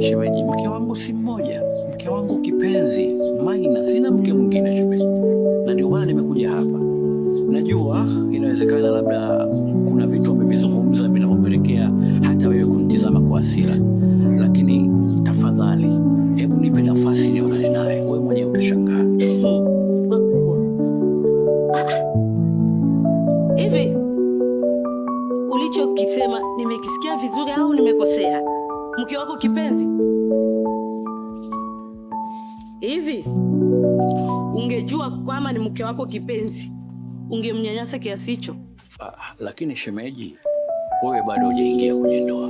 Shemeji, mke wangu si mmoja, mke wangu kipenzi Maina, sina mke mwingine shemeji, na ndio maana nimekuja hapa. Najua inawezekana labda kuna vitu umevizungumza vinavyopelekea hata wewe kunitizama kwa hasira, lakini tafadhali, hebu nipe nafasi nionane naye, wewe mwenyewe utashangaa. Hivi ulichokisema nimekisikia vizuri au nimekosea? Mke wako kipenzi? Hivi ungejua kwamba ni mke wako kipenzi ungemnyanyasa kiasi hicho? Lakini shemeji, wewe bado hujaingia kwenye ndoa.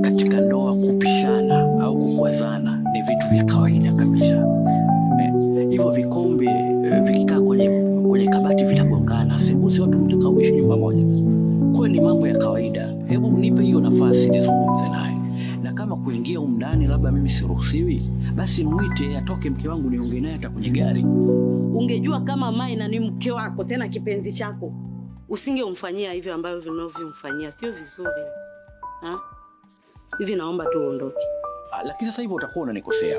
Katika ndoa kupishana au kukwazana ni vitu vya kawaida kabisa. Hivyo vikombe vikikaa kwenye kabati vitagongana, sembuse watu mtakaishi nyumba moja. Kwa ni mambo ya kawaida. Hebu nipe hiyo nafasi nizungumze naye, na kama kuingia umndani labda mimi siruhusiwi, basi mwite atoke mke wangu niongee naye hata kwenye gari. Ungejua kama Maina ni mke wako tena kipenzi chako, usingemfanyia hivyo ambavyo vinavyomfanyia. Sio vizuri. Hivi naomba tu uondoke. Lakini sasa hivi utakuwa unanikosea,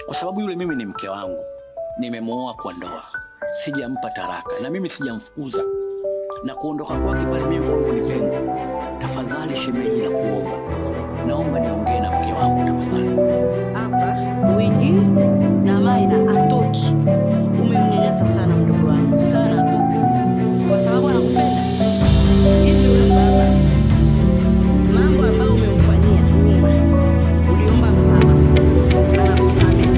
kwa sababu yule mimi ni mke wangu, nimemuoa kwa ndoa, sijampa taraka na mimi sijamfukuza, na kuondoka kwake pale mimi kwangu ni pengo. Tafadhali shemeji, na kuomba, naomba niongee na mke wangu tafadhali. Hapa wingi na Maina atoki. Umemnyanyasa sana mdogo wangu, sana tu, kwa sababu anakupenda. Hivi wewe baba, mambo ambayo umemfanyia nyuma, uliomba msamaha na kusamehe.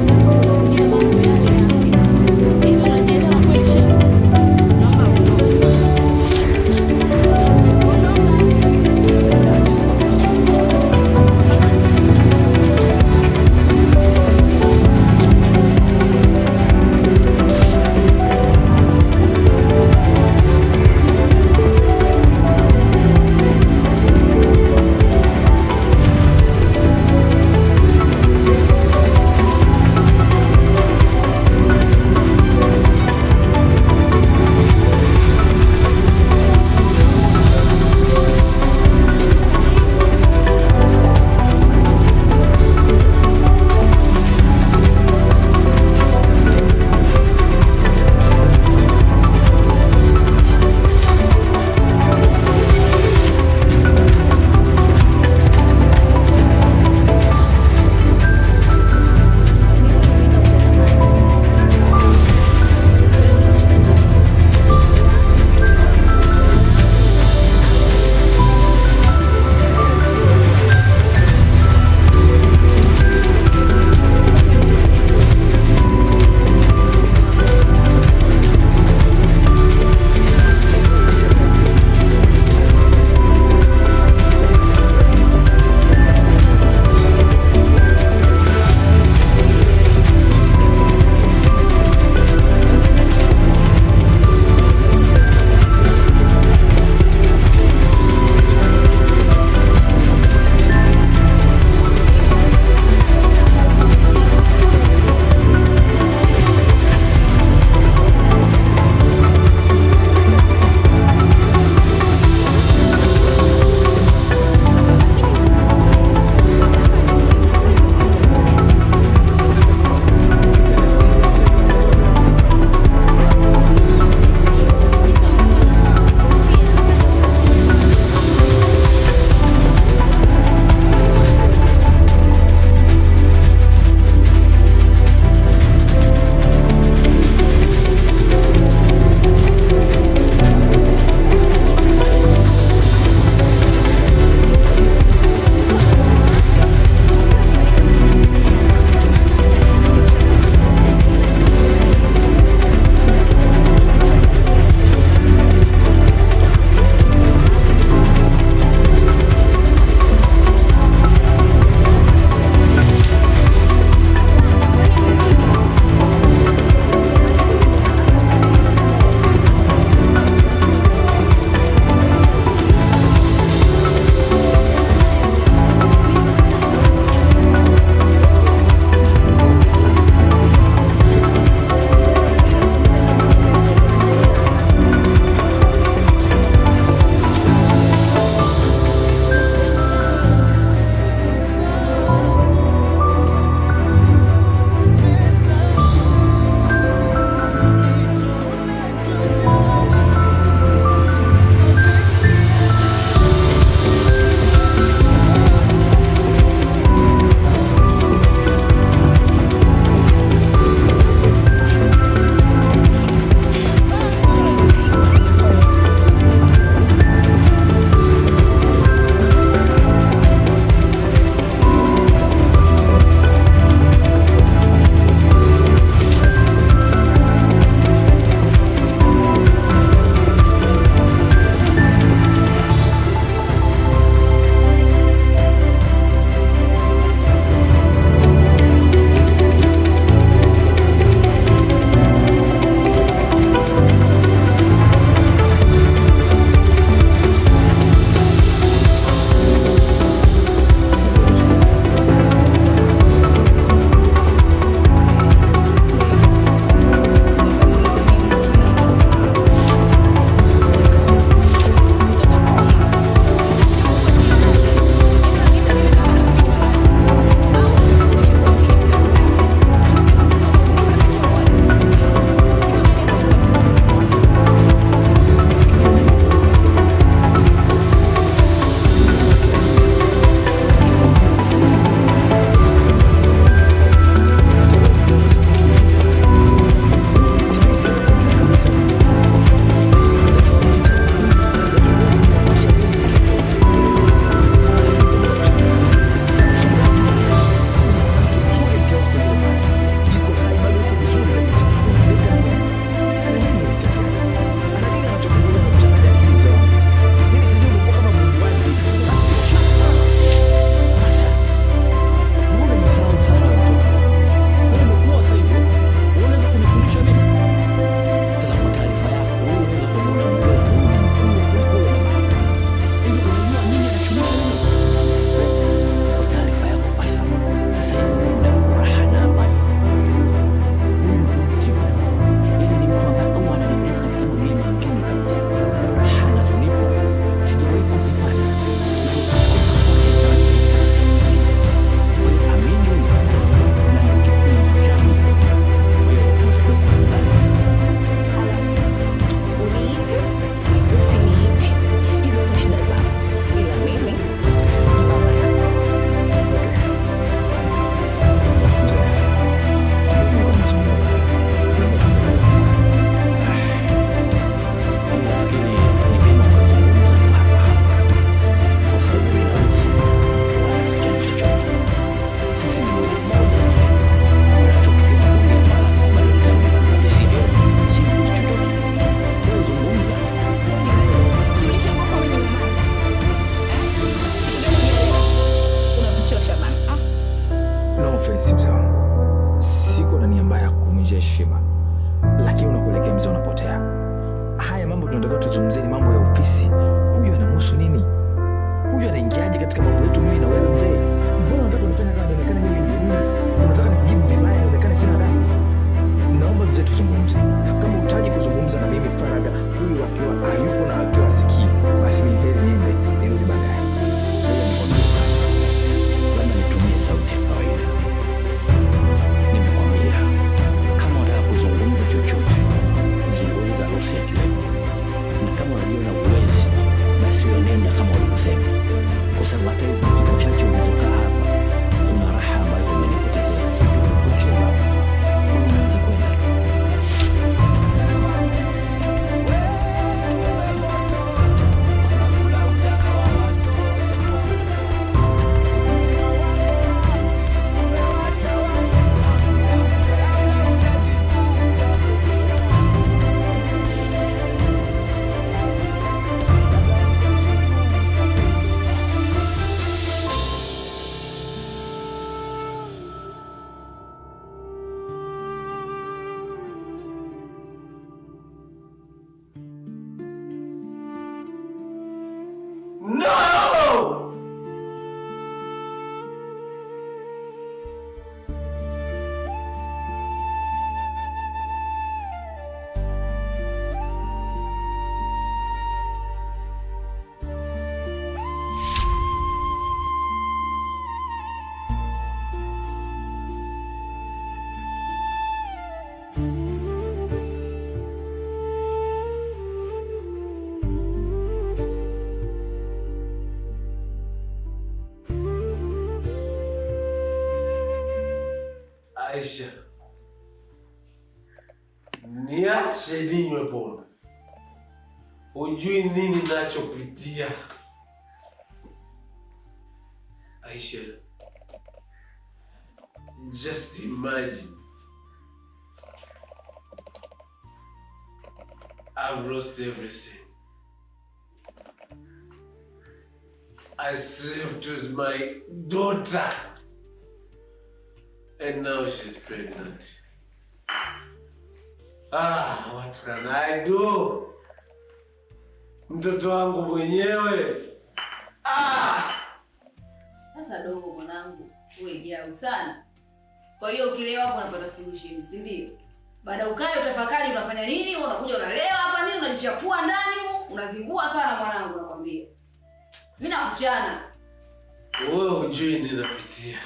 Ndio mambo yale yale. Hivi unajielewa kweli shemeji? Naomba uondoke. Sisi ni mwezi mmoja sasa hivi. Unatokea kuongea mara bado nikamwambia si leo. Si chochote. Wewe zungumza. Si ulishakuwa kwenye mama. Kitu gani unaelewa? Unatuchosha bana. No offense mzee wangu. Siko na nia mbaya ya kuvunja heshima. Lakini unakuelekea mzee unapotea. Haya mambo tunataka tuzungumzie ni mambo ya ofisi. Huyu anamhusu nini? Huyu anaingiaje katika mambo yetu mimi na wewe mzee? Mbona unataka kunifanya kama nionekane mimi ni huyu? Unataka nikujibu vibaya nionekane sina adabu? Naomba mzee tuzungumze. Kama hutaji kuzungumza na mimi faraga, huyu akiwa hayupo na akiwa asikii, basi mimi heri niende nirudi baadaye. Labda nitumie sauti ya kawaida. Nimekwambia kama unataka kuzungumza chochote, zungumza Rosi akiwepo. Na kama unajiona uwezi, basi wewe nenda kama ulivyosema. Kwa sababu hata hivi dakika chache ulizokaa hapa, kuna raha ambayo umenipotezea. Sijui kucheza. Unaweza kwenda. No! Aisha, niache ninywe pombe. Hujui nini nachopitia. Aisha, just imagine. I've lost everything. I slept with my daughter. And now she's pregnant. What can I do? Mtoto wangu mwenyewe. Sasa dogo mwanangu, uwe jau sana. Kwa hiyo ukilewa hapo unapata solution, si ndio? Baada ukae utafakari unafanya nini, unakuja unalewa hapa nini, unajichafua ndani huko, unazingua sana mwanangu nakwambia. Mimi nakuchana. Wewe hujui ninapitia.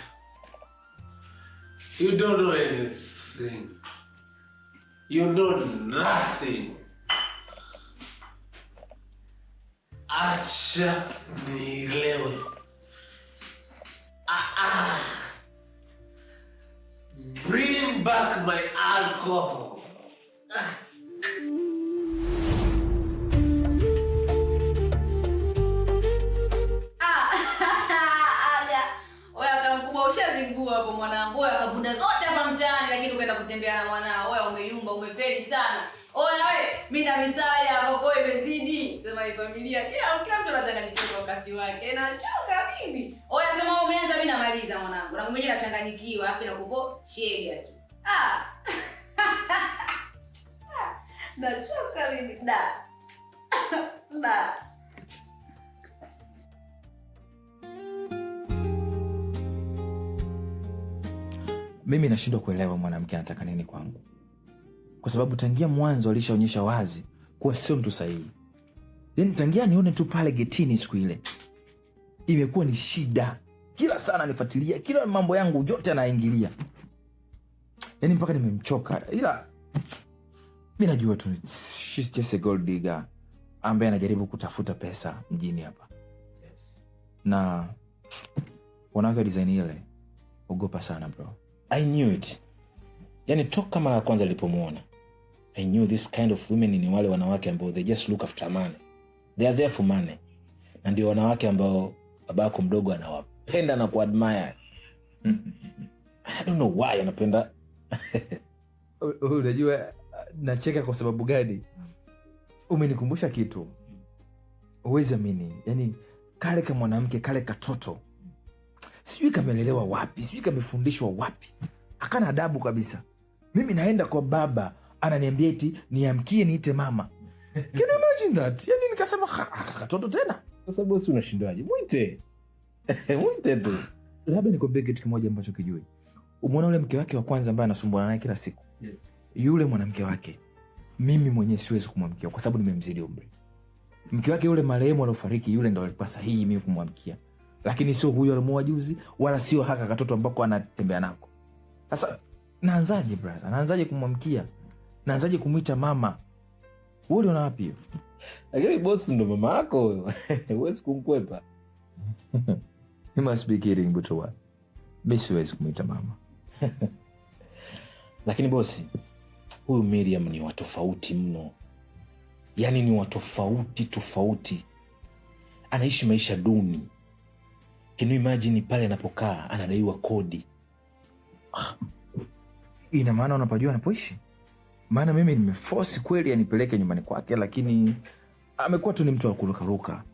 You don't know anything. You know nothing. Acha nielewe. Bring back my alcohol. Ushazingua hapo mwanangu. Wewe akabunda zote hapa mtaani lakini ukaenda kutembea na mwanao. Wewe umeyumba, umefeli sana. Oya wewe, mimi na misaya kwako imezidi. Sema hii familia kila mtu anataka jitoke wakati wake. Nachoka mimi. Oya sema umeanza mimi namaliza mwanangu. Na mwenyewe nachanganyikiwa afi na kuko shega tu. Nachoka mimi. Da. Mimi nashindwa kuelewa mwanamke anataka nini kwangu. Kwa sababu tangia mwanzo alishaonyesha wazi kuwa sio mtu sahihi. Yaani tangia nione tu pale getini siku ile, imekuwa ni shida. Kila sana nifuatilia, kila mambo yangu yote anaingilia. Yaani mpaka nimemchoka. Ila mimi najua tu she's just a gold digger ambaye anajaribu kutafuta pesa mjini hapa. Na wanawake design ile, ogopa sana bro. I knew it. Yaani toka mara ya kwanza nilipomuona, I knew this kind of women ni wale wanawake ambao they just look after money. They are there for money. Na ndio wanawake ambao babako mdogo anawapenda na kuadmire. I don't know why anapenda. Unajua nacheka kwa sababu gani? Umenikumbusha kitu. Huwezi amini. Yaani kale kama mwanamke, kale katoto. Sijui kamelelewa wapi, sijui kamefundishwa wapi. Akana adabu kabisa. Mimi naenda kwa baba, ananiambia eti niamkie niite mama. Can you imagine that? Yaani nikasema katoto tena. Sasa bosi unashindaje? Muite. Muite tu. Labda nikwambie kitu kimoja ambacho kijui. Umeona yule mke wake wa kwanza ambaye anasumbuana naye kila siku? Yes. Yule mwanamke wake mimi mwenyewe siwezi kumwamkia kwa sababu nimemzidi umri. Mke wake yule marehemu aliofariki yule ndo alikuwa sahihi mimi kumwamkia. Lakini sio huyo alimuoa juzi wala sio haka katoto ambako anatembea nako. Sasa naanzaje brother? Naanzaje kumwamkia? Naanzaje kumuita mama? Wewe unaona wapi hiyo? Lakini boss ndo mama yako wewe. Huwezi kumkwepa. You must be kidding, Butoa. Mimi siwezi kumuita mama. Lakini bosi, huyu Miriam ni wa tofauti mno. Yaani ni wa tofauti. Anaishi maisha duni. Can you imagine pale anapokaa anadaiwa kodi? Ina maana unapajua anapoishi? Maana mimi nimeforce kweli anipeleke nyumbani kwake, lakini amekuwa tu ni mtu wa kurukaruka.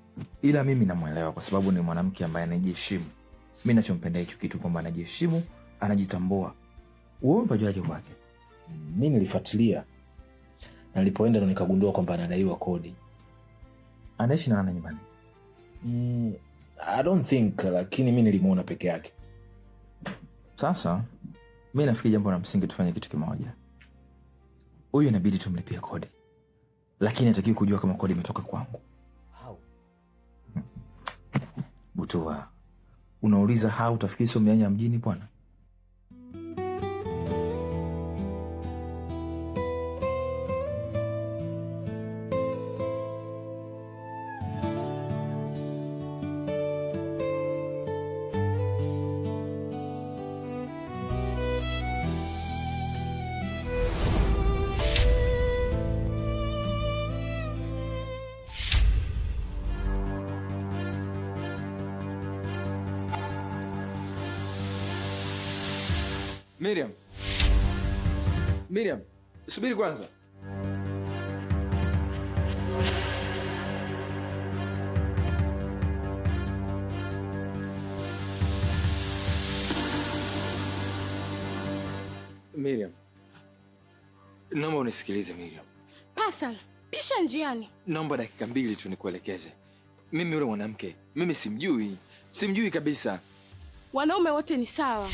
Ila mimi namuelewa kwa sababu ni mwanamke ambaye anajiheshimu. Mimi ninachompenda hicho kitu kwamba anajiheshimu, anajitambua. Wewe unapajuaje kwake? Mimi nilifuatilia. Na nilipoenda ndo nikagundua kwamba anadaiwa kodi. Anaishi na nani nyumbani? I don't think, lakini mimi nilimuona peke yake. Sasa mimi nafikiri jambo la msingi tufanye kitu kimoja. Huyu inabidi tumlipie kodi. Lakini hatakiwi kujua kama kodi imetoka kwangu. How? Butoa. Unauliza how utafikiri sio mianya mjini bwana? Miriam, subiri kwanza. Miriam, naomba unisikilize Miriam. Pasal, pisha njiani. Naomba dakika 2 tu nikuelekeze. Mimi yule mwanamke, mimi simjui kabisa. Wanaume wote ni sawa.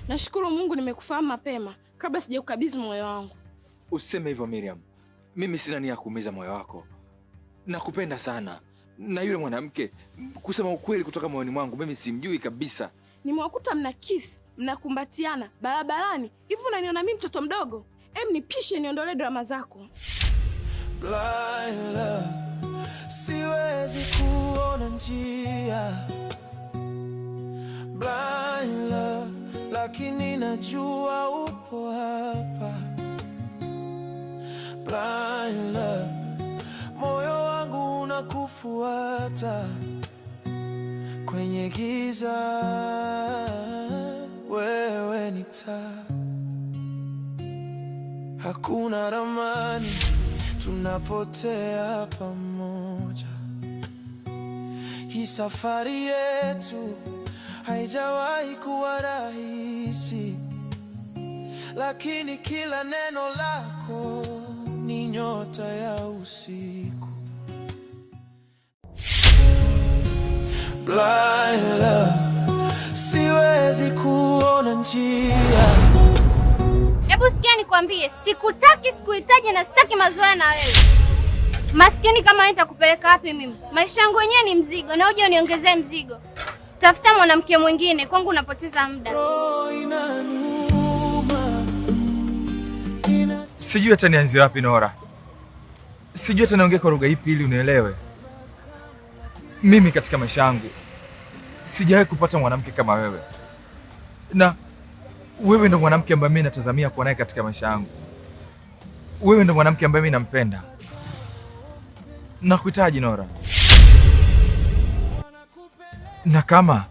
Nashukuru Mungu nimekufahamu mapema kabla sijakukabidhi moyo wangu. Usiseme hivyo Miriam. Mimi sina nia ya kuumiza moyo wako. Nakupenda sana. Na yule mwanamke, kusema ukweli kutoka moyoni mwangu, mimi simjui kabisa. Nimewakuta mna kiss, mnakumbatiana barabarani. Hivi unaniona mimi mtoto mdogo? Nipishe niondolee drama zako. Blind love, siwezi kuona njia. Blind love, lakini najua upo hapa. Blind love, moyo wangu unakufuata kwenye giza. Wewe ni taa, hakuna ramani, tunapotea pamoja. Hii safari yetu haijawahi kuwa rahisi, lakini kila neno lako ni nyota ya usiku. Blind love, siwezi kuona njia. Hebu sikia nikwambie, sikutaki, sikuhitaji na sitaki mazoea na wewe. Maskini kama wewe nitakupeleka wapi mimi? Maisha yangu yenyewe ni mzigo na uje uniongezee mzigo. Tafuta mwanamke mwingine, kwangu unapoteza muda. Sijui hata nianze wapi Nora. Sijui hata niongee kwa lugha ipi ili unielewe. Mimi katika maisha yangu sijawahi kupata mwanamke kama wewe. Na wewe ndo mwanamke ambaye mimi natazamia kuwa naye katika maisha yangu. Wewe ndo mwanamke ambaye mimi nampenda. Nakuhitaji Nora. Na kama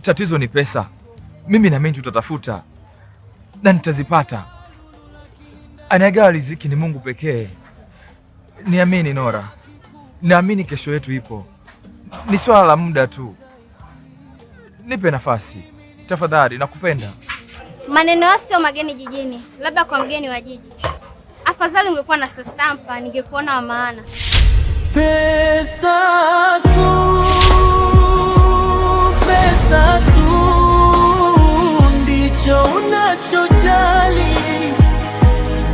tatizo ni pesa, Mimi naamini tutatafuta na nitazipata. Anayegawa riziki ni Mungu pekee. Niamini Nora, naamini kesho yetu ipo. Ni swala la muda tu. Nipe nafasi tafadhali, nakupenda. Maneno yao sio mageni jijini, labda kwa mgeni wa jiji. Afadhali ungekuwa na sasampa, ningekuona wa maana. Pesa tu, pesa tu ndicho unachojali.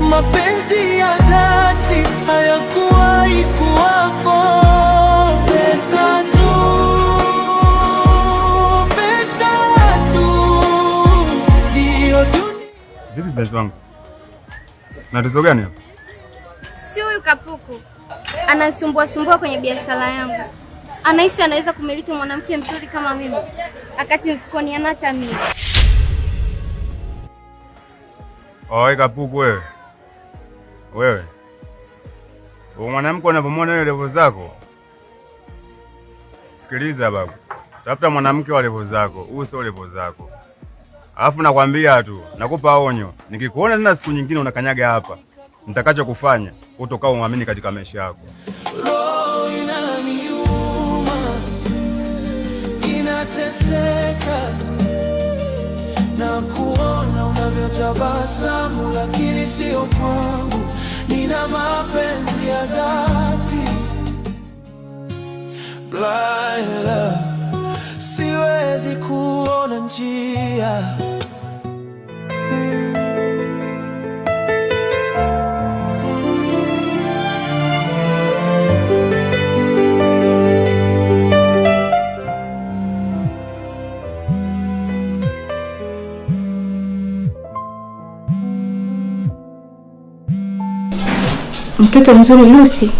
Mapenzi ya dhati hayakuwahi kuwapo. Pesa tu, pesa tu ndio dunia. Vipi mpenzi wangu? Na tatizo gani hapo? Si huyu Kapuku anasumbua kwenye biashara yangu. Anahisi anaweza kumiliki mwanamke mzuri kama mimi, akati mfukoni ana hata mimi. Oi Kapuku wewe. Wewe mwanamke unapomwona yule level zako, sikiliza babu, tafuta mwanamke wa level zako, huyu sio level zako. Alafu nakwambia tu, nakupa onyo, nikikuona tena siku nyingine unakanyaga hapa, nitakacho kufanya utokaa uamini katika maisha yako. Roho inaniuma, inateseka na kuona unavyotabasamu, lakini sio kwangu. Nina mapenzi ya dhati, blind love, siwezi kuona njia. Mtoto mzuri Lucy.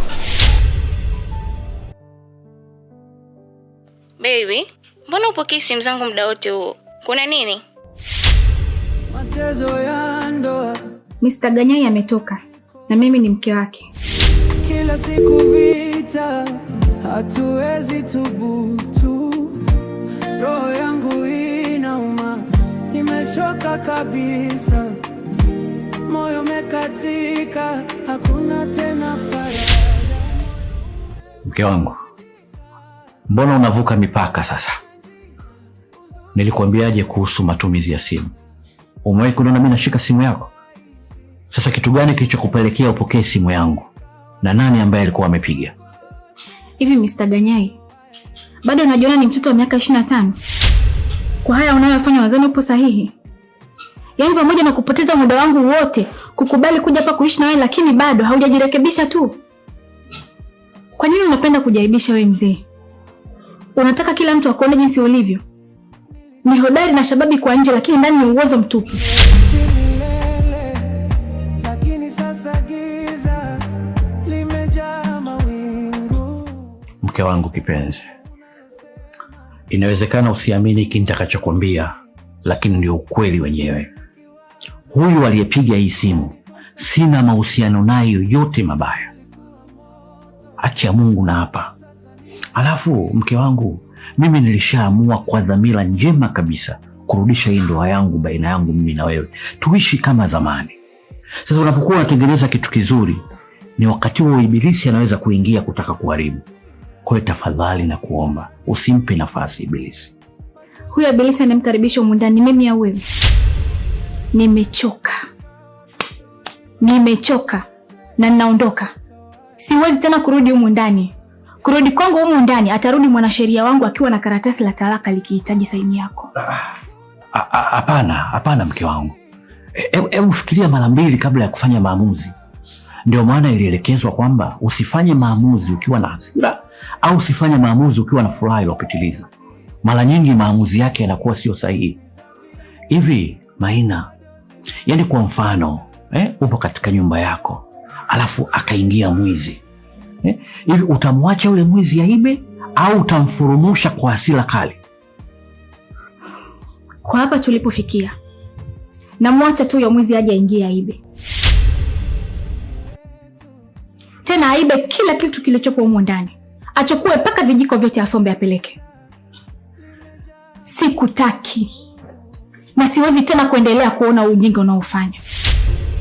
Baby, mbona upokei simu zangu muda wote huo? Kuna nini? Matezo ya ndoa. Mr. Ganyai ametoka na mimi ni mke wake. Kila siku vita, hatuwezi thubutu. Roho yangu inauma, imeshoka kabisa. Moyo umekatika, hakuna tena faraja. Mke wangu, mbona unavuka mipaka sasa? Nilikwambiaje kuhusu matumizi ya simu? Umewahi kuniona mimi nashika simu yako? Sasa kitu gani kilichokupelekea upokee simu yangu? Na nani ambaye alikuwa amepiga? Hivi Mr. Ganyai, bado unajiona ni mtoto wa miaka 25? Kwa haya unayofanya wazani upo sahihi? Yaani pamoja na kupoteza muda wangu wote kukubali kuja hapa kuishi na wewe, lakini bado haujajirekebisha tu. Kwa nini unapenda kujaibisha wewe mzee? Unataka kila mtu akuone jinsi ulivyo. Ni hodari na shababi kwa nje, lakini ndani ni uozo mtupu. Lakini sasa giza limejaa mawingu. Mke wangu kipenzi, inawezekana usiamini hiki nitakachokwambia, lakini ndio ukweli wenyewe. Huyu aliyepiga hii simu sina mahusiano naye yoyote mabaya. Acha Mungu na hapa. Alafu mke wangu, mimi nilishaamua kwa dhamira njema kabisa kurudisha hii ndoa yangu baina yangu mimi na wewe. Tuishi kama zamani. Sasa unapokuwa unatengeneza kitu kizuri, ni wakati huo ibilisi anaweza kuingia kutaka kuharibu. Kwa hiyo tafadhali na kuomba usimpe nafasi ibilisi. Huyu ibilisi anemkaribisha humu ndani mimi au wewe? Nimechoka na ninaondoka. Siwezi tena kurudi humu ndani. Kurudi kwangu humu ndani atarudi mwanasheria wangu akiwa na karatasi la talaka likihitaji saini yako. Hapana mke wangu. Hebu fikiria mara mbili kabla ya kufanya maamuzi. Ndio maana ilielekezwa kwamba usifanye maamuzi ukiwa na hasira au usifanye maamuzi ukiwa na furaha iliyopitiliza. Mara nyingi maamuzi yake yanakuwa sio sahihi. Hivi Maina, yani kwa mfano, upo katika nyumba yako, alafu akaingia mwizi. Hivi utamwacha ule mwizi aibe au utamfurumusha kwa hasira kali? Kwa hapa tulipofikia, namwacha tu yule mwizi aje aingie aibe. Tena aibe kila kitu kilichopo humo ndani. Achukue paka vijiko vyote asombe apeleke. Sikutaki. na siwezi tena kuendelea kuona ujinga unaofanya.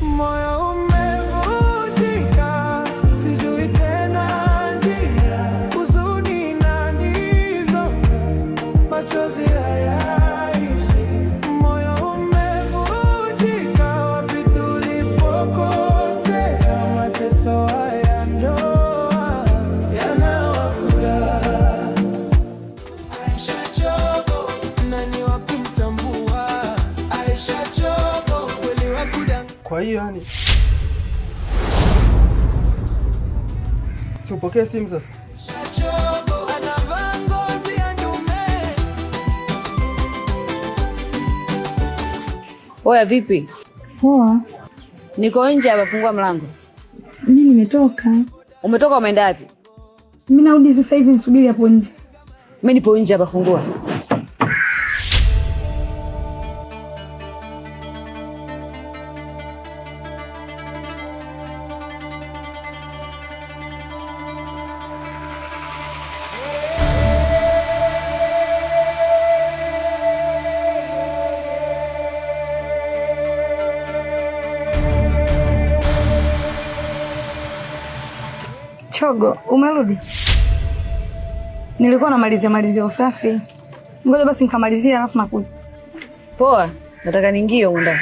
Moyo umevunjika, sijui tena njia, huzuni inanizonga, machozi hayaishi. Moyo umevunjika, wapi tulipokosea, mateso haya ndoa yanawafura. Aisha Chogo, nani wa kumtambua? Aisha Chogo, kweli wa kudanga. Kwa hiyo yani si upokee simu sasa. Chogo anavaa ngozi ya ndume. Oya, vipi? Poa. Niko nje hapa, fungua mlango. Mimi nimetoka. Umetoka umeenda wapi? Mimi narudi sasa hivi, nisubiri hapo nje. Mimi nipo nje hapa, fungua. Chogo, umerudi? Nilikuwa namalizia usafi. Ngoja basi nikamalizia alafu nakuja. Poa, nataka niingie huko ndani.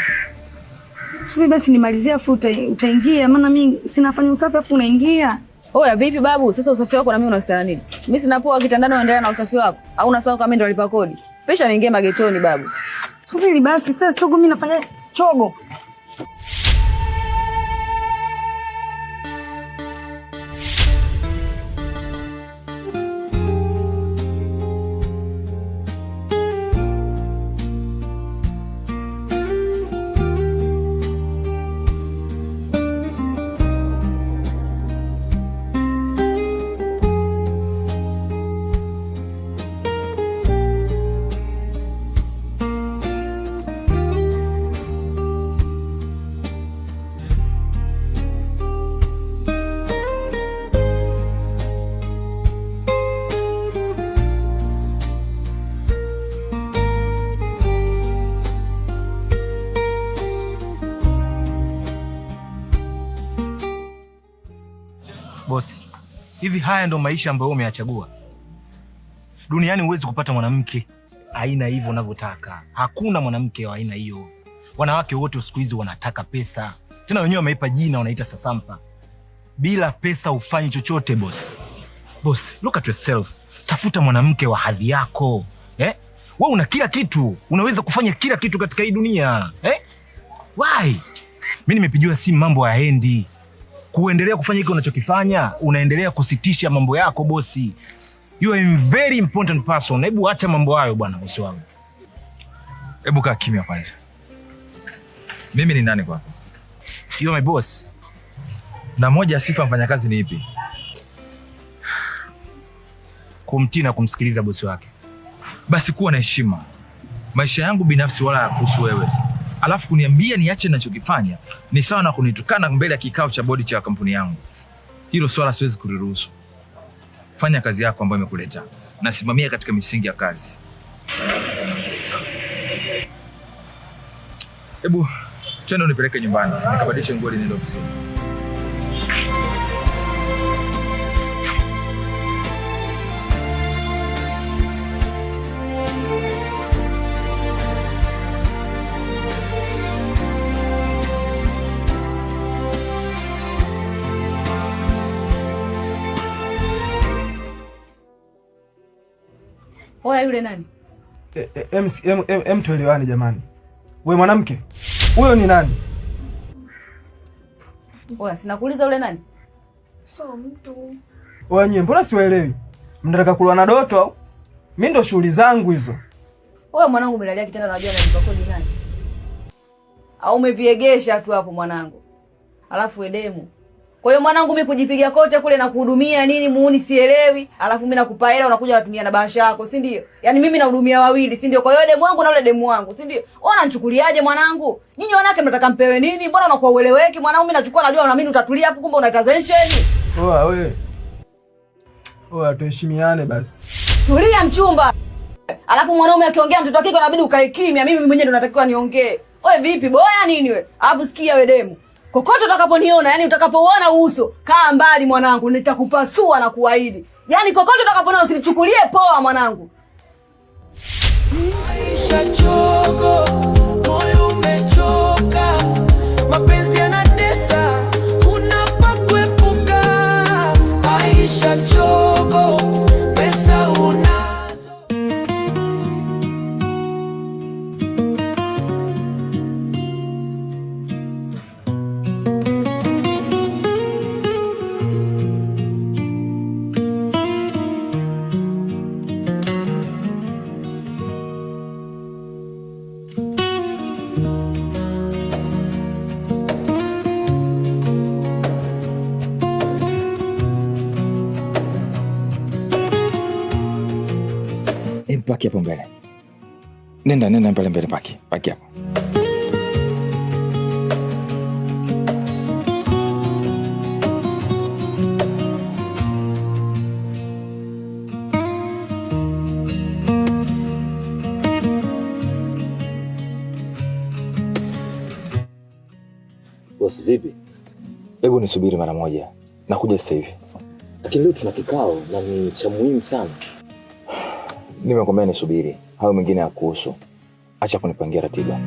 Subiri basi nimalizie afu utaingia, maana mimi sinafanya usafi afu unaingia. Oya, vipi babu? Sasa usafi wako na mimi unahusiana nini? Mimi sina poa kitandani, unaendelea na usafi wako. Au unasahau kama mimi ndo nalipa kodi? Pesha niingie magetoni babu. Subiri basi, sasa Chogo mimi nafanya Chogo. Bosi, hivi haya ndo maisha ambayo umeyachagua? Duniani huwezi kupata mwanamke aina hivyo unavyotaka. Hakuna mwanamke wa aina hiyo. Wanawake wote siku hizi wanataka pesa. Tena wenyewe wameipa jina, wanaita sasampa. Bila pesa ufanyi chochote boss. Boss, look at yourself. Tafuta mwanamke wa hadhi yako. Wewe una kila kitu. Unaweza kufanya kila kitu katika hii dunia. Why? Mimi nimepigiwa simu, mambo hayaendi. Kuendelea kufanya hiki unachokifanya, unaendelea kusitisha mambo yako bosi. You are a very important person. Hebu acha mambo hayo bwana bosi wangu. Hebu kaa kimya kwanza. Mimi ni nani kwako? You are my boss. Na moja ya sifa mfanyakazi ni ipi? Kumtii na kumsikiliza bosi wake. Basi kuwa na heshima. Maisha yangu binafsi wala hayakuhusu wewe. Alafu kuniambia niache ninachokifanya ni sawa na kunitukana mbele ya kikao cha bodi cha kampuni yangu. Hilo swala siwezi kuliruhusu. Fanya kazi yako ambayo imekuleta na simamia katika misingi ya kazi. Hebu twende unipeleke nyumbani nikabadilishe nguo niende ofisini. Oya, yule nani? Tuelewane jamani. We mwanamke, huyo ni nani? Oya, sinakuuliza yule nani? So mtu. Oya nyie, mbona siwaelewi? Mnataka kulwa na Doto au? Mimi ndo shughuli zangu hizo. Oya mwanangu, umelalia kitanda unajua nalipa kodi nani? Au umeviegesha tu hapo mwanangu? Alafu edemu. Kwa hiyo mwanangu mimi kujipiga kocha kule na kuhudumia nini muuni sielewi. Alafu mimi nakupa hela unakuja unatumia na bahasha yako, si ndio? Yaani mimi nahudumia wawili, si ndio? Kwa hiyo demu wangu na yule demu wangu, si ndio? Wewe unanichukuliaje mwanangu? Nyinyi wanawake mnataka mpewe nini? Mbona unakuwa ueleweki mwanangu? Mimi nachukua najua na mimi utatulia hapo, kumbe unatazesheni. Oa wewe. Oa tuheshimiane basi. Tulia mchumba. Alafu mwanaume akiongea mtoto wake inabidi ukae kimya. Mimi mwenyewe ndo natakiwa niongee. Wewe vipi boya nini wewe? Alafu sikia wewe demu. Kokote utakaponiona, yani utakapoona uso, kaa mbali mwanangu, nitakupasua na kuahidi. Yani kokote utakaponiona usinichukulie poa mwanangu. Aisha chogo, moyo umechoka, mapenzi yanatesa, unapa kuepuka. Aisha chogo, pesa unazo. Paki hapo mbele. Nenda mbele paki. Paki hapo. Bosi vipi? Hebu nisubiri mara moja. Nakuja sasa hivi. Lakini leo tuna kikao na ni cha muhimu sana. Nimekwambia nisubiri. Hayo mengine hayakuhusu. Acha kunipangia ratiba.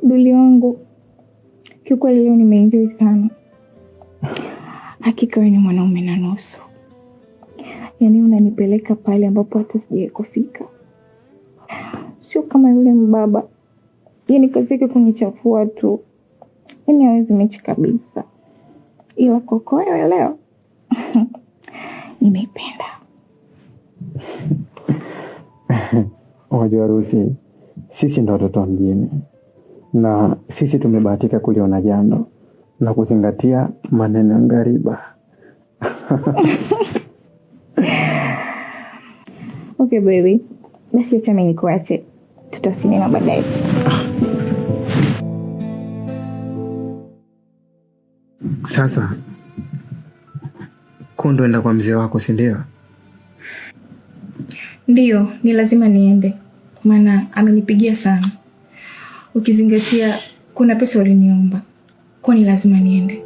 Duli wangu, kiukweli leo nimeenjoy sana. Hakika wewe ni mwanaume na nusu. Yaani unanipeleka pale ambapo hata sijawahi kufika. Sio kama yule mbaba. Yaani kazi yake kunichafua tu. Yaani hawezi mechi kabisa. Ila kwako wewe leo nimeipenda. Unajua Rusi, sisi ndo watoto wa mjini. Na sisi tumebahatika kuliona jando na kuzingatia maneno ya ngariba. Okay baby, basi acha mimi nikuache. Tutawasiliana baadaye. Sasa Kondo enda kwa mzee wako, si ndio? Ndio, ni lazima niende. Maana amenipigia sana. Ukizingatia kuna pesa uliniomba. Kwa ni lazima niende.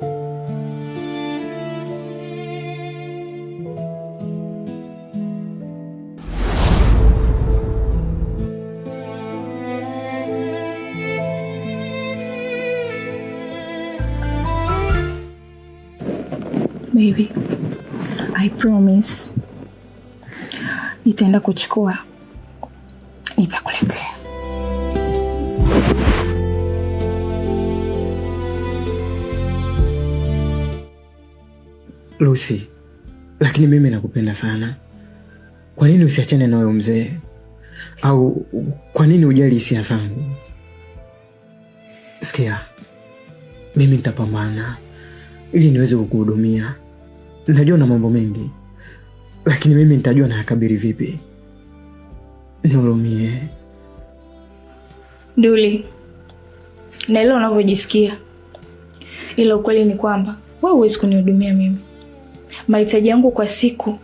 Baby, I promise. Nitaenda kuchukua. Nitakuletea. Lucy, lakini mimi nakupenda sana. Kwa nini usiachane na wewe mzee? Au kwa nini ujali hisia zangu? Sikia, mimi nitapambana ili niweze kukuhudumia. Najua na mambo mengi, lakini mimi nitajua na yakabiri vipi. Nihurumie. Duli, naelewa unavyojisikia. Ila ukweli ni kwamba wewe huwezi kunihudumia mimi. Mahitaji yangu kwa siku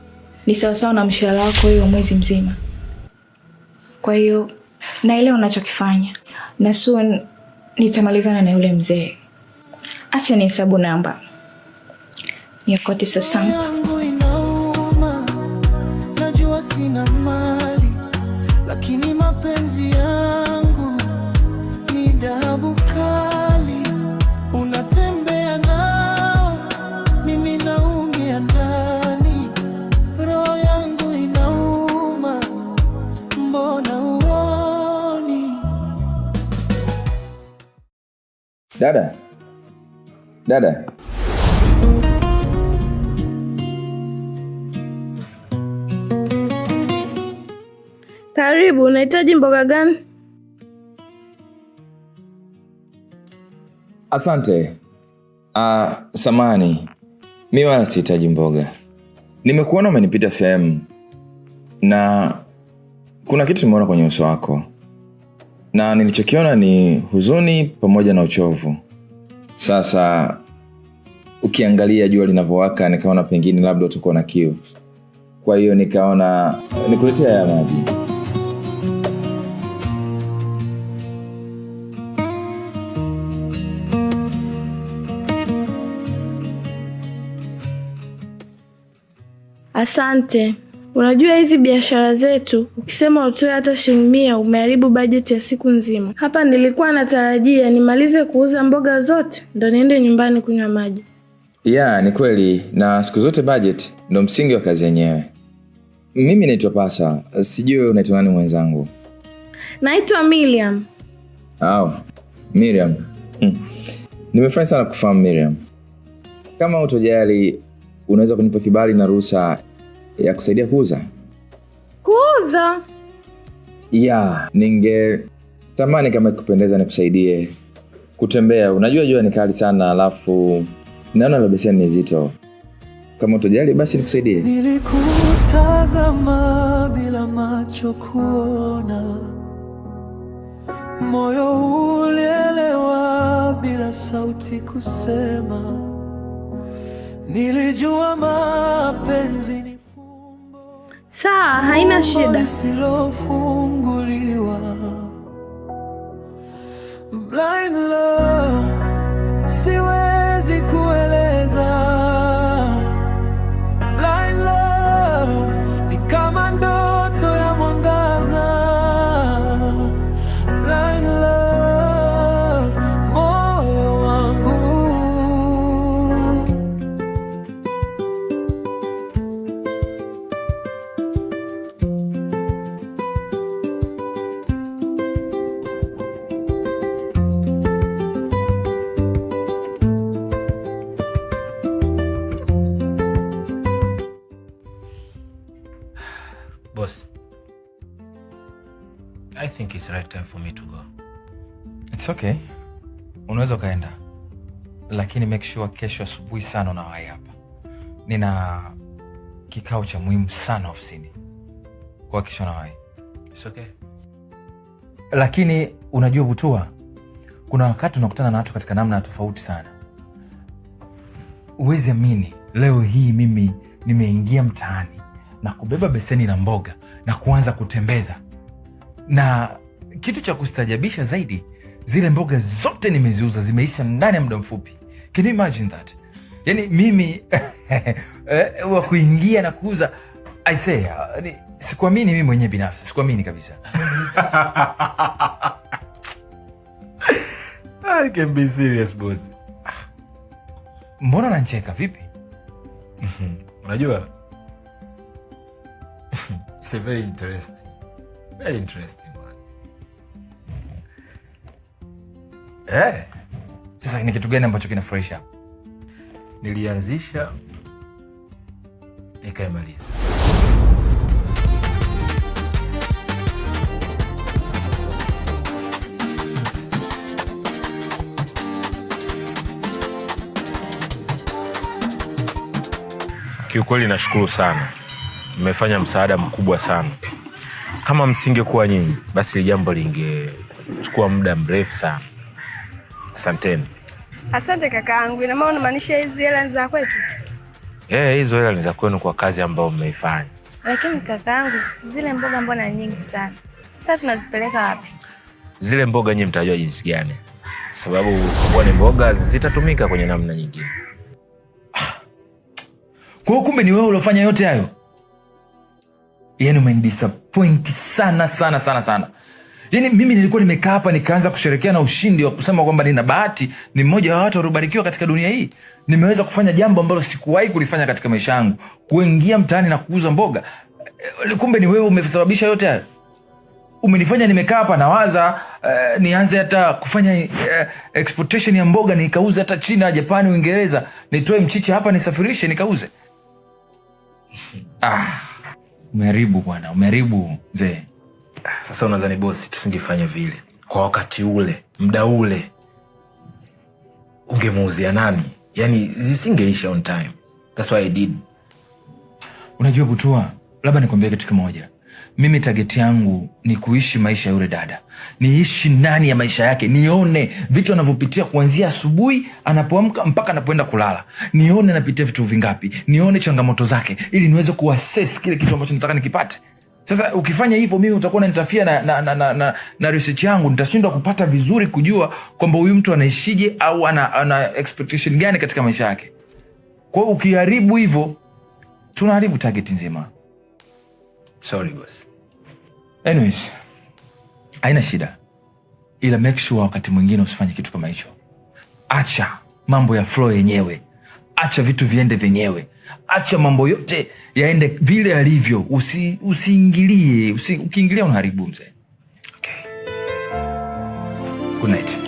ni sawasawa na mshahara wako wewe mwezi mzima. Kwa hiyo naelewa unachokifanya. Na soon nitamalizana na yule mzee. Acha nihesabu namba. Niokote sasa. Najua sina mali, lakini mapenzi yangu ni dhahabu kali. Unatembea nao, mimi naumia ndani. Roho yangu inauma, mbona uoni? Dada, Dada. Karibu, unahitaji mboga gani? Asante. Samani. Mimi wala sihitaji mboga. Nimekuona umenipita sehemu na kuna kitu nimeona kwenye uso wako. Na nilichokiona ni huzuni pamoja na uchovu. Sasa ukiangalia jua linavyowaka nikaona pengine labda utakuwa na kiu. Kwa hiyo nikaona nikuletea haya maji. Asante. Unajua hizi biashara zetu, ukisema utoe hata shilingi 100 umeharibu bajeti ya siku nzima. Hapa nilikuwa natarajia nimalize kuuza mboga zote ndo niende nyumbani kunywa maji. Ni kweli, na siku zote budget ndo msingi wa kazi yenyewe. Mimi naitwa Pasa, sijui unaitwa nani mwenzangu? Naitwa Miriam. Miriam. Nimefurahi sana kufahamu Miriam. Kama utojali, unaweza kunipa kibali na ruhusa ya kusaidia kuuza? Kuuza? Ningetamani kama ikupendeza nikusaidie kutembea. Unajua jua ni kali sana, alafu naona la beseni ni zito. Kama utojali basi nikusaidie. Nilikutazama bila macho kuona, moyo ulielewa bila sauti kusema. Nilijua mapenzi ni sawa, haina shida. Silofunguliwa. Blind love, siwezi kueleza. Blind love, ni kama ndoto ya mwangaza. Blind love, moyo wangu. Boss, I think it's right time for me to go. It's okay. Unaweza kaenda. Lakini make sure kesho asubuhi sana unawahi hapa. Nina kikao cha muhimu sana ofisini. Kwa kesho unawahi. It's okay. Lakini unajua Butua, kuna wakati unakutana na watu katika namna tofauti sana. Uwezi amini, leo hii mimi nimeingia mtaani na kubeba beseni na mboga na kuanza kutembeza. Na kitu cha kustajabisha zaidi, zile mboga zote nimeziuza, zimeisha ndani ya muda mfupi. Can you imagine that? Yani mimi wa kuingia na kuuza, I say, sikuamini mimi mwenyewe binafsi, sikuamini kabisa. I can be serious, boss. Mbona unanicheka vipi? Unajua? It's very interesting. Very interesting one. Sasa ni kitu gani ambacho kinafurahisha? Nilianzisha nikaimaliza. Kiukweli nashukuru sana. Mmefanya msaada mkubwa sana. Kama msingekuwa nyinyi, basi jambo lingechukua muda mrefu sana. Asanteni. Asante kakaangu. Ina maana unamaanisha hizi hela ni za kwetu? Hizo hela ni za kwenu kwa kazi ambayo mmeifanya. Lakini kakaangu, zile mboga mbona nyingi sana? Sasa tunazipeleka wapi? Zile mboga nyinyi mtajua jinsi gani. Sababu wale mboga zitatumika kwenye namna nyingine. Kwa kumbe ni wewe uliofanya yote hayo? Yaani umenidisappoint sana sana sana sana. Yaani mimi nilikuwa nimekaa hapa nikaanza kusherehekea na ushindi wa kusema kwamba nina bahati, ni mmoja wa watu waliobarikiwa katika dunia hii. Nimeweza kufanya jambo ambalo sikuwahi kulifanya katika maisha yangu, kuingia mtaani na kuuza mboga. Kumbe ni wewe umesababisha yote hayo. Umenifanya nimekaa hapa nawaza nianze hata kufanya exportation ya mboga nikauze hata China, Japani, Uingereza, nitoe mchicha hapa nisafirishe nikauze. Umeharibu bwana, umeharibu mzee. Sasa unadhani bosi tusingefanya vile? Kwa wakati ule, muda ule, ungemuuzia nani? Yani zisingeisha on time. That's why I did. Unajua Butua, labda nikwambia kitu kimoja. Mimi target yangu ni kuishi maisha ya yule dada. Niishi ndani ya maisha yake, nione vitu anavyopitia kuanzia asubuhi anapoamka mpaka anapoenda kulala. Nione anapitia vitu vingapi, nione changamoto zake ili niweze kuassess kile kitu ambacho nataka nikipate. Sasa ukifanya hivyo mimi utakuwa unanitafia na research yangu, nitashindwa kupata vizuri kujua kwamba huyu mtu anaishije au ana expectation gani katika maisha yake. Kwa hiyo ukiharibu hivyo tunaharibu target nzima. Sorry boss. Anyways, haina shida. Ila make sure wakati mwingine usifanye kitu kama hicho. Acha mambo ya flow yenyewe. Acha vitu viende vyenyewe. Acha mambo yote yaende vile yalivyo. Usiingilie. Ukiingilia unaharibu mzee. Okay. Good night.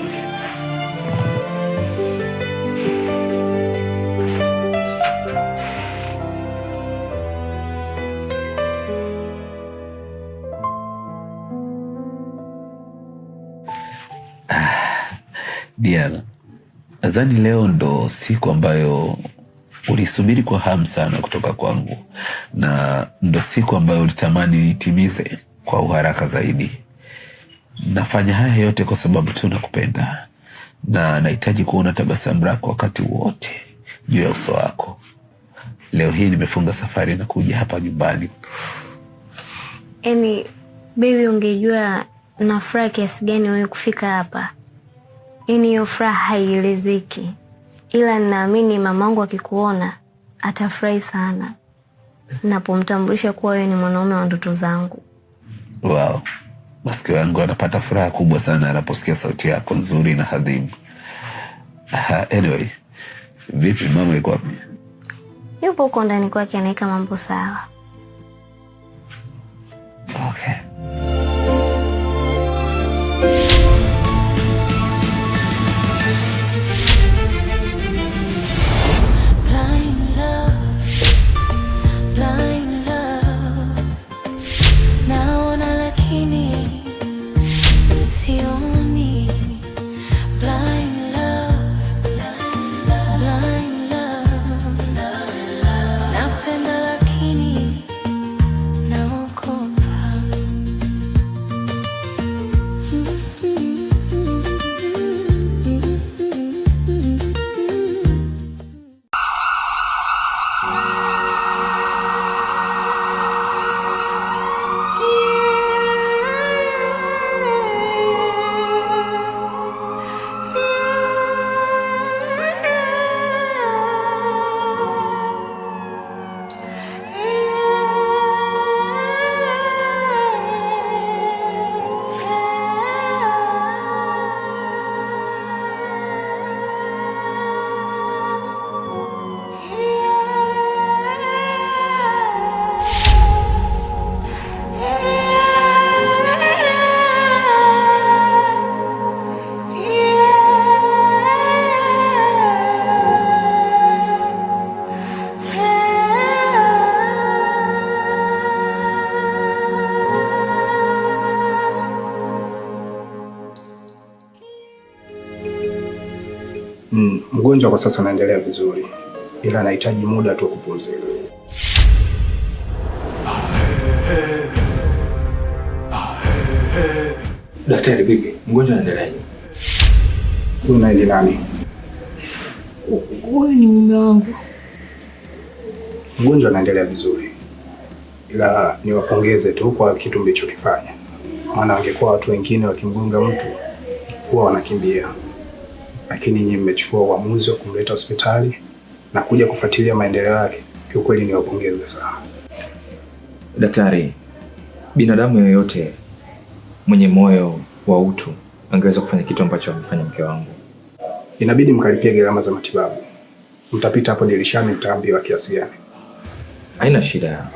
Diana, nadhani leo ndo siku ambayo ulisubiri kwa hamu sana kutoka kwangu, na ndo siku ambayo ulitamani nitimize kwa uharaka zaidi. Nafanya haya yote kwa sababu tu nakupenda na nahitaji kuona tabasamu lako wakati wote juu ya uso wako. Leo hii nimefunga safari na kuja hapa nyumbani. Baby, ungejua nafurahi kiasi gani wewe kufika hapa. Hiyo furaha haielezeki. Ila ninaamini mamangu akikuona atafurahi sana napomtambulisha kuwa wewe ni mwanaume wa ndoto zangu. Wow. Masikio yangu yanapata furaha kubwa sana anaposikia sauti yako nzuri na hadhimu. Anyway, vipi mama yuko wapi? Yupo huko ndani kwake anaika mambo sawa. Okay. Mgonjwa kwa sasa anaendelea vizuri, ila anahitaji muda tu kupumzika. Daktari vipi? Mgonjwa anaendeleaje? Huyu naye ni nani? Huyu ni mume wangu. Mgonjwa anaendelea vizuri, ila niwapongeze tu kwa kitu mlichokifanya, maana angekuwa watu wengine wakimgonga mtu huwa wanakimbia, lakini nyinyi mmechukua uamuzi wa kumleta hospitali na kuja kufuatilia maendeleo yake. Kiukweli niwapongeze sana. Daktari, binadamu yoyote mwenye moyo wa utu angeweza kufanya kitu ambacho amefanya mke wangu. Inabidi mkalipia gharama za matibabu. Mtapita hapo dirishani mtaambiwa kiasi gani. Haina shida.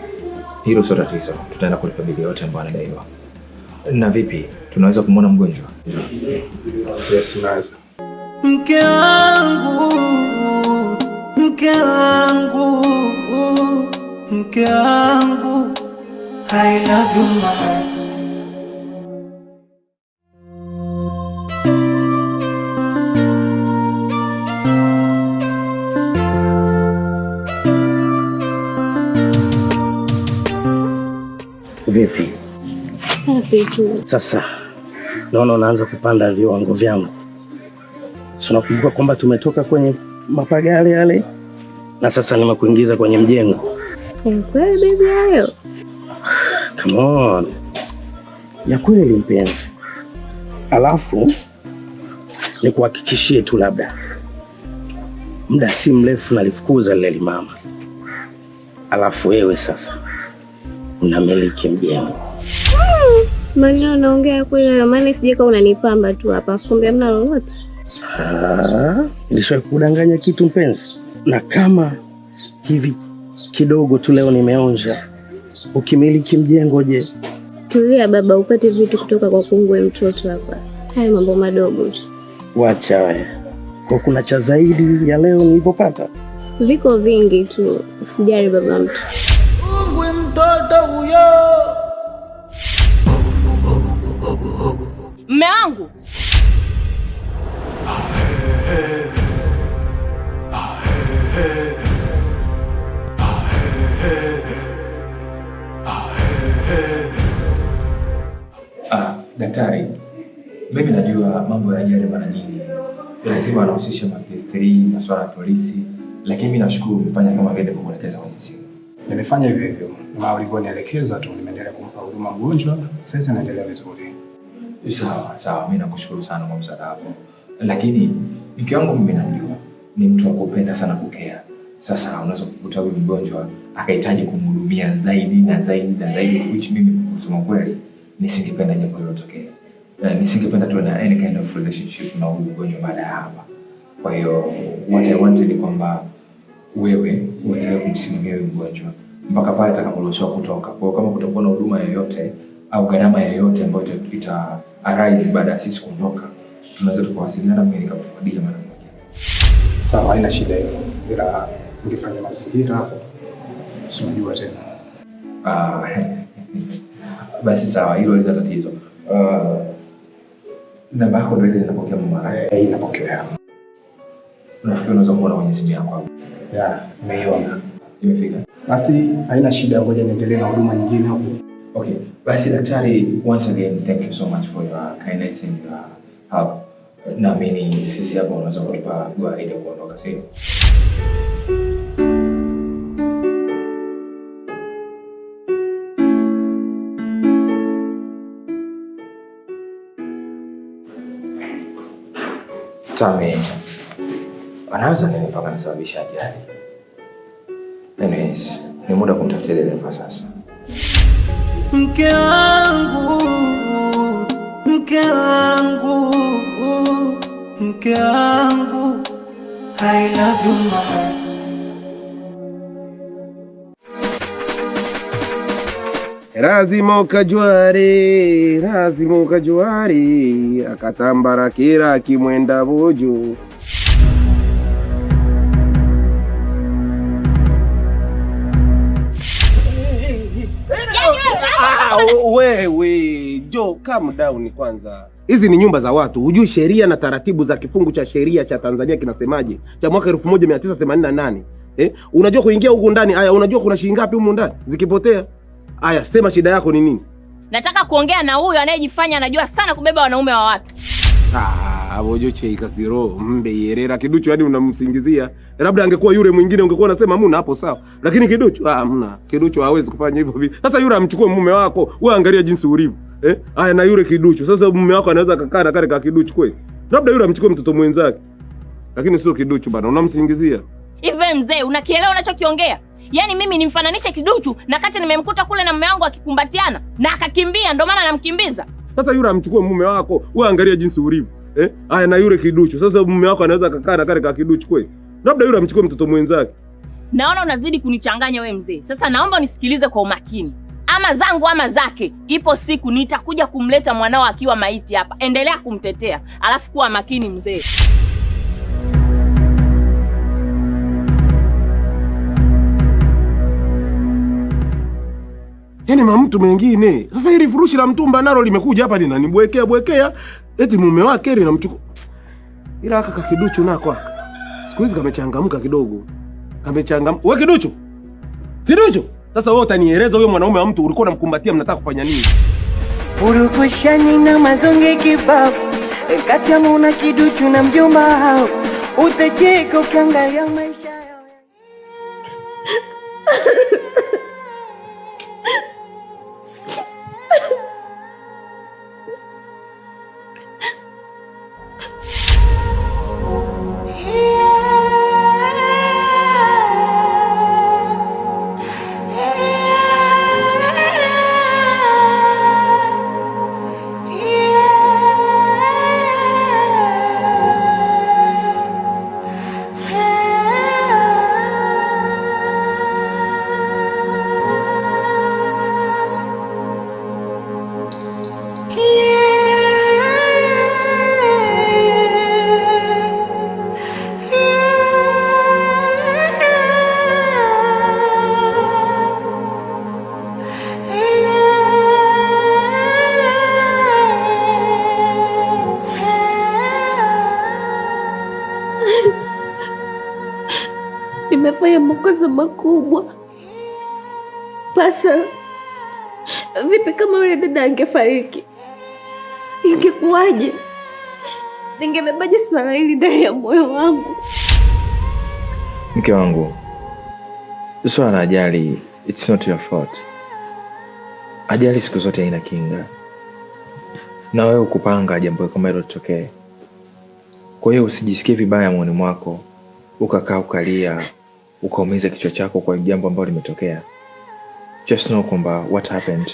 Hilo sio tatizo. Tutaenda kulipa bili yote ambayo anadaiwa. Na vipi? Tunaweza kumwona mgonjwa? Yes, unaweza. Mke wangu, mke wangu, mke wangu, I love you mama. Vipi? Safi tu. Sasa naona unaanza kupanda viwango vyangu. Si unakumbuka kwamba tumetoka kwenye mapaga yale na sasa nimekuingiza kwenye mjengo. Kweli baby hayo? Come on. Ya kweli mpenzi. Alafu nikuhakikishie tu labda muda si mrefu nalifukuza lile mama. Alafu wewe sasa unamiliki mjengo. Maneno naongea kweli, maana sijeka unanipamba tu hapa. Kumbe hamna lolote. Nilishawahi kudanganya kitu mpenzi? Na kama hivi kidogo tu leo nimeonja, ukimiliki mjengo je? Tulia baba, upate vitu kutoka kwa kungwe mtoto hapa. Hayo mambo madogo tu. Wacha wewe. Kwa kuna cha zaidi ya leo nilipopata? Viko vingi tu. Usijali baba mtu. Kungwe mtoto huyo. Mme wangu. Daktari, mimi najua mambo ya ajali mara nyingi lazima anahusisha ma-P3, masuala ya polisi, lakini mimi nashukuru umefanya kama vile nilivyokuelekeza kwenye simu. Nimefanya hivyo hivyo. Na ulivyonielekeza tu nimeendelea kumpa huduma mgonjwa, sasa naendelea vizuri. Sawa, mimi nakushukuru sana kwa msaada wako. Lakini mke wangu mimi najua ni mtu wa kupenda sana kukea. Sasa unaweza kukuta huyu mgonjwa akahitaji kumhudumia zaidi na zaidi, which mimi kusema kweli nisingependa jambo hilo litokee. Nisingependa tuwe na any kind of relationship na huyu mgonjwa baada ya hapa. Kwa hiyo what I wanted ni kwamba wewe uendelee kumsimamia huyu mgonjwa mpaka pale atakaporuhusiwa kutoka. Kwa hiyo kama kutakuwa na huduma yoyote au gharama yoyote ambayo ita arise baada ya sisi kuondoka, tunaweza tukawasiliana, mimi nikakufuatia mara moja. Sawa, haina shida hiyo. Ila ungefanya mazingira hapo. Si unajua tena. Basi sawa, hilo lina tatizo. Namba yako ndio ile inapokea mama. Inapokea. Unafikiri unaweza kuona kwenye simu yako hapo? Ya, nimeiona. Imefika. Basi haina shida, ngoja niendelee na huduma nyingine hapo. Okay. Basi daktari, once again thank you so much for your kindness and your help. Naamini sisi hapa unaweza kutupa go ahead ya kuondoka, sio? Tami, anaweza nini mpaka nisababisha ajali? Anyways, ni muda kumtafutia dereva sasa. Mke wangu, mke wangu, mke wangu, I love you mama. Lazima ukajwari, akatambara kira kimwenda bojo. Wewe, Jo, calm down kwanza. Hizi ni nyumba za watu. Hujui sheria na taratibu za kifungu cha sheria cha Tanzania kinasemaje? Cha mwaka 1988. Unajua kuingia huko ndani? Haya, unajua kuna shilingi ngapi huko ndani zikipotea? Haya, sema shida yako ni nini? Nataka kuongea na huyo anayejifanya anajua sana kubeba wanaume wa watu. Bojo cheika zero, mbe yerera Kiduchu hadi unamsingizia. Labda angekuwa yule mwingine ungekuwa unasema hamna hapo sawa. Lakini Kiduchu, hamna. Kiduchu hawezi kufanya hivyo vipi. Sasa yule amchukue mume wako, wewe angalia jinsi ulivyo. Haya na yule Kiduchu. Sasa mume wako anaweza kukaa na kale ka Kiduchu kweli? Labda yule amchukue mtoto mwenzake. Lakini sio Kiduchu bana, unamsingizia. Hivi mzee, unakielewa unachokiongea? Yaani mimi nimfananishe Kiduchu na kati nimemkuta kule na mume wangu akikumbatiana na akakimbia, ndio maana namkimbiza. Sasa yule amchukue mume wako, wewe angalia jinsi ulivyo. Haya na yule Kiduchu. Sasa mume wako anaweza kukaa na kale ka Kiduchu kweli? Labda yule amchukue mtoto mwenzake. Naona unazidi kunichanganya wewe mzee. Sasa naomba unisikilize kwa umakini. ama zangu ama zake. Ipo siku nitakuja kumleta mwanao akiwa maiti hapa. Endelea kumtetea. Alafu kuwa makini mzee. Yaani mtu mengine. Sasa hili furushi la mtumba nalo limekuja hapa linanibwekea. Eti mume wake linamchukua. Ila aka Kiduchu nako aka. Siku hizi kamechangamka kidogo. Kamechangamka. Wewe Kiduchu? Kiduchu? Sasa wewe utanieleza huyo mwanaume wa mtu ulikuwa unamkumbatia mnataka kufanya nini? Urukushani na mazonge kibao. Kati ya Muna Kiduchu na mjomba hao. Utacheka ukiangalia maisha yao. Nimefanya makosa makubwa. Pasa, vipi kama yule dada angefariki? Ingekuwaje? Ningebebaje swala hili ndani ya moyo wangu? Mke wangu, swala la ajali, it's not your fault. Ajali siku zote haina kinga. Na wewe ukupanga jambo kama hilo litokee. Kwa hiyo usijisikie vibaya moyoni mwako, ukakaa ukalia, ukaumiza kichwa chako kwa jambo ambalo limetokea. Just know kwamba what happened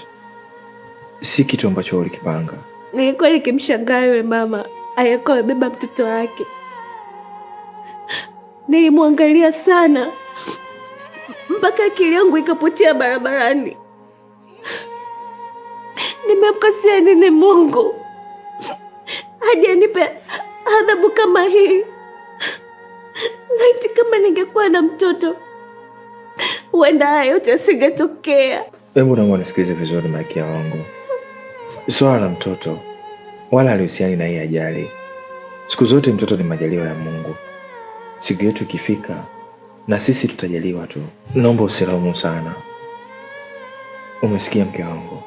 si kitu ambacho ulikipanga. Nilikuwa nikimshangaa yule mama aliyekuwa amebeba mtoto wake. Nilimwangalia sana mpaka akili yangu ikapotea barabarani. Nimemkosea nini Mungu hadi anipe adhabu kama hii? Laiti kama ningekuwa na mtoto, huenda haya yote yasingetokea. Hebu naomba nisikilize vizuri Malkia wangu. Swala la mtoto wala halihusiani na hii ajali. Siku zote mtoto ni majaliwa ya Mungu. Siku yetu ikifika na sisi tutajaliwa tu. Naomba usilaumu sana. Umesikia mke wangu?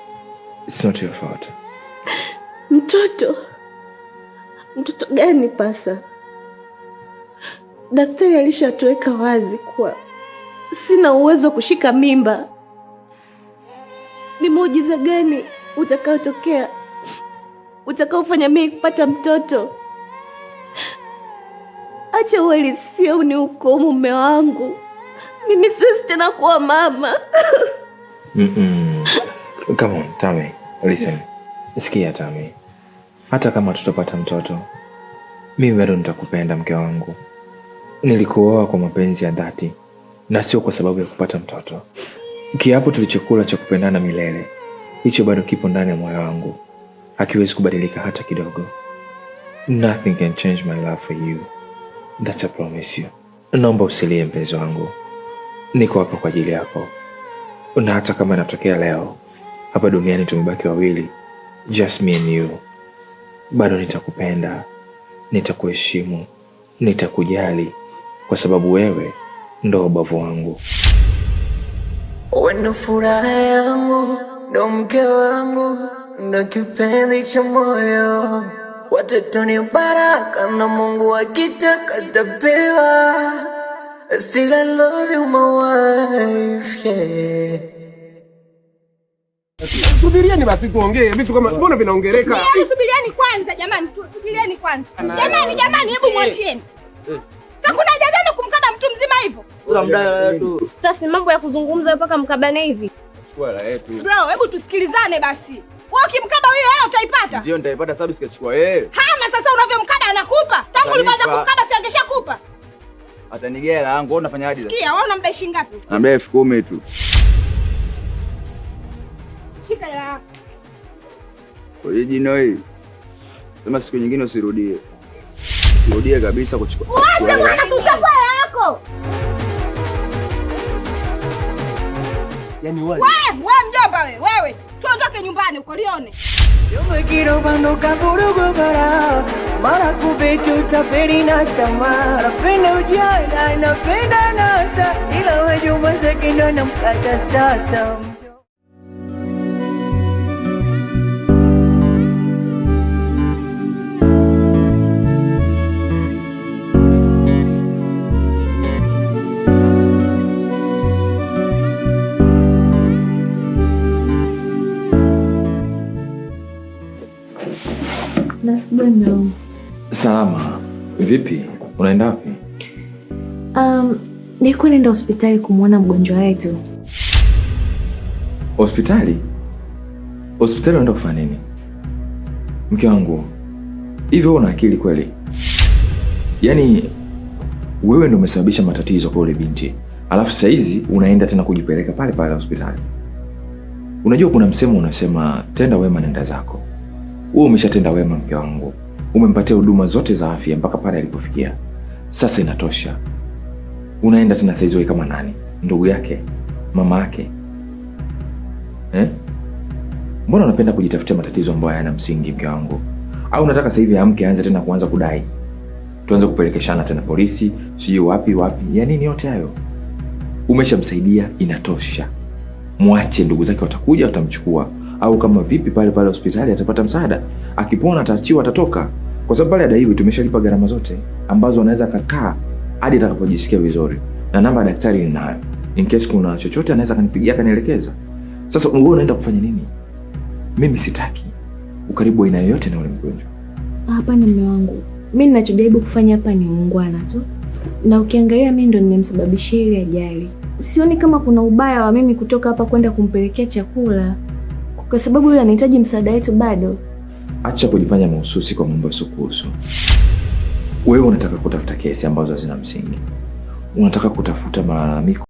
It's not your fault. Mtoto? Mtoto gani Pasa? Daktari alishatuweka wazi kuwa sina uwezo kushika mimba. Ni muujiza gani utakaotokea utakaofanya mimi kupata mtoto? Acha uhalisia unihukumu mume wangu. Mimi siwezi tena kuwa mama. Come on, Tami. Listen. Sikia Tami. Hata kama tutapata mtoto, mimi bado nitakupenda mke wangu. Nilikuoa kwa mapenzi ya dhati na sio kwa sababu ya kupata mtoto. Kiapo tulichokula cha kupendana milele, hicho bado kipo ndani ya moyo wangu. Hakiwezi kubadilika hata kidogo. Nothing can change my love for you. That's a promise you. Naomba usilie mpenzi wangu. Niko hapa kwa ajili yako. Na hata kama inatokea leo hapa duniani tumebaki wawili, just me and you, bado nitakupenda, nitakuheshimu, nitakujali kwa sababu wewe ndo ubavu wangu. Wewe ndo furaha yangu, ndo mke wangu, ndo kipenzi cha moyo. Watoto ni baraka na Mungu akitaka tapewa. Still I love you my wife, yeah. Subirieni basi tuongee. Vitu kama mbona vinaongeleka? Subirieni kwanza jamani, subirieni kwanza. Jamani, hebu mwachieni. Sasa kuna haja gani kumkaba mtu mzima hivyo? Sasa mambo ya kuzungumza mpaka mkabane hivi. Chukua hela yetu. Bro, hebu tusikilizane basi. Wewe ukimkaba huyo hela utaipata? Ndio nitaipata sababu sikachukua yeye. Hana sasa unavyomkaba anakupa. Tangu ulipoanza kumkaba si angeshakupa. Atanigea hela yangu, wewe unafanya hadi sasa. Sikia, wewe unamdai shilingi ngapi? Namdai 10,000 tu. Shika hela yako. Kwa hiyo jino hili. Sema siku nyingine usirudie. Usirudie kabisa kuchukua. Wacha bwana tuchukue hela yako. Yaani wale. Wewe mjomba wewe. Tuondoke nyumbani uko lione. Yo me quiero cuando caburugo para mara kubetu taperi na tamaa napenda ujana napenda nasa ila wajumba zake ndo namkata stata. Asubuhi mwanangu. Salama. Vipi? Unaenda wapi? Nilikuwa naenda hospitali kumwona mgonjwa wetu. Hospitali? Hospitali unaenda kufanya nini? Mke wangu, hivi una akili kweli? Yaani wewe ndio umesababisha matatizo kwa yule binti. Alafu saa hizi unaenda tena kujipeleka pale pale hospitali. Unajua kuna msemo unasema tenda wema nenda zako. Wewe umeshatenda wema mke wangu. Umempatia huduma zote za afya mpaka pale alipofikia. Sasa inatosha. Unaenda tena saizi wewe kama nani? Ndugu yake? Mama yake? Mbona unapenda kujitafutia matatizo ambayo hayana msingi mke wangu? Au unataka sasa hivi amke aanze tena kuanza kudai? Tuanze kupelekeshana tena polisi, sijui wapi. Ya nini yote hayo? Umeshamsaidia, inatosha. Muache, ndugu zake watakuja watamchukua. Au kama vipi pale pale hospitali atapata msaada. Akipona ataachiwa atatoka. Kwa sababu pale adaiwi tumeshalipa gharama zote ambazo anaweza kakaa hadi atakapojisikia vizuri. Na namba ya daktari ninayo. In case kuna chochote anaweza kanipigia kanielekeza. Sasa wewe unaenda kufanya nini? Mimi sitaki ukaribu aina yoyote na yule mgonjwa. Hapana mume wangu. Mimi ninachojaribu kufanya hapa ni muungwana tu. Na ukiangalia mimi ndo nimemsababishia ile ajali. Sioni kama kuna ubaya wa mimi kutoka hapa kwenda kumpelekea chakula. Kwa sababu yule anahitaji msaada wetu bado. Acha kujifanya mahususi kwa mambo yasiyokuhusu. Wewe unataka kutafuta kesi ambazo hazina msingi. Unataka kutafuta malalamiko